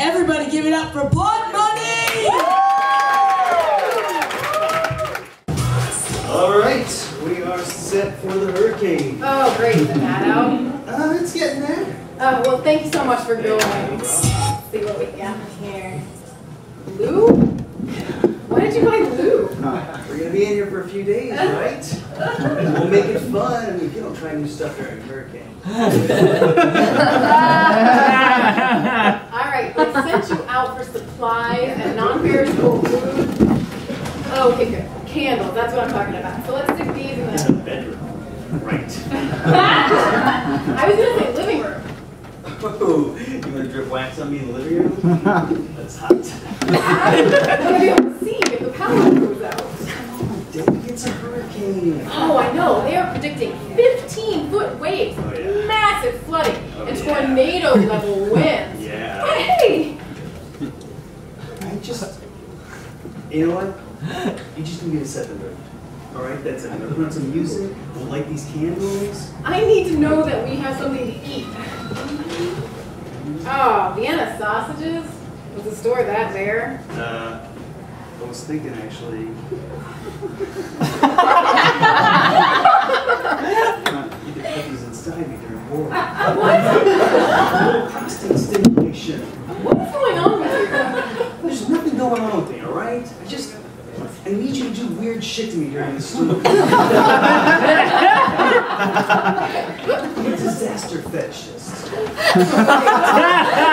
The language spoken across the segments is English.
Everybody give it up for Blood Money! All right, we are set for the hurricane. Oh, great. Is the bat out? It's getting there. Oh, well, thank you so much for going. Let's see what we got here. Lube? Why did you buy lube? We're going to be in here for a few days, right? We'll make it fun and we can try new stuff during the hurricane. Alright, I sent you out for supplies and non-perishable food. Oh, okay, good. Candles, that's what I'm talking about. So let's stick these in The bedroom. Right. I was going to say living room. Oh, you want to drip wax on me in the living room? That's hot. I'm going to be able to see if the power goes out. Dang, it's a hurricane. Oh, I know. They are predicting 15-foot waves, Oh, yeah. massive flooding, and yeah. tornado-level winds. Yeah. But hey! You know what? You just need to set the mood. Alright, that's it. I'm going to put on some music. We'll light these candles. I need to know that we have something to eat. Oh, Vienna sausages? Was the store that there? I was thinking actually. You could put these inside me during war. What? Prostate stimulation. What's going on with you? There's nothing going on with me, alright? I need you to do weird shit to me during the storm. Disaster fetishist.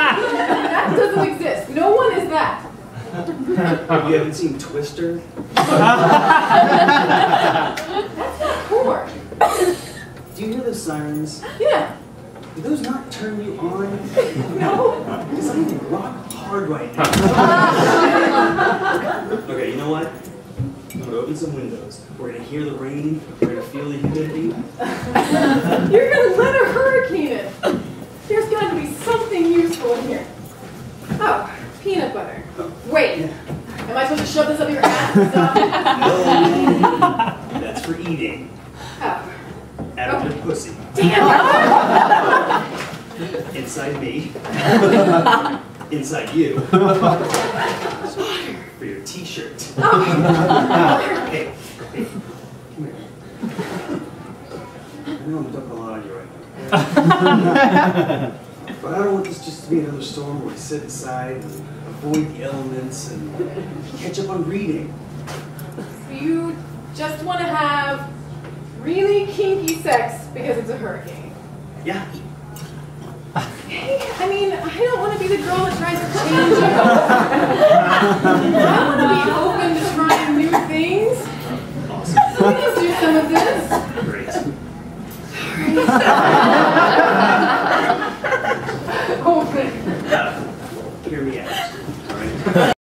That doesn't exist. No one is that. You haven't seen Twister? That's not porn. Do you hear those sirens? Yeah. Do those not turn you on? No. Because I'm rock hard right now. Okay, you know what? I'm going to open some windows. We're going to hear the rain. We're going to feel the humidity. You're going to let a hurricane in. There's got to be something useful in here. Oh, peanut butter. Wait. Am I supposed to shove this up your ass and stuff? No, that's for eating. Oh. Out of your pussy. Damn it! Inside me. Inside you. For your t-shirt. Hey, come here. I know I'm dumping a lot on you right now. But I don't want this just to be another storm where we sit inside and avoid the elements and catch up on reading. So you just want to have really kinky sex because it's a hurricane? Yeah. Hey, I mean, I don't want to be the girl that tries to change you. I want to be open to trying new things. Awesome. So we can do some of this. Great. Open. Hear me out. All right.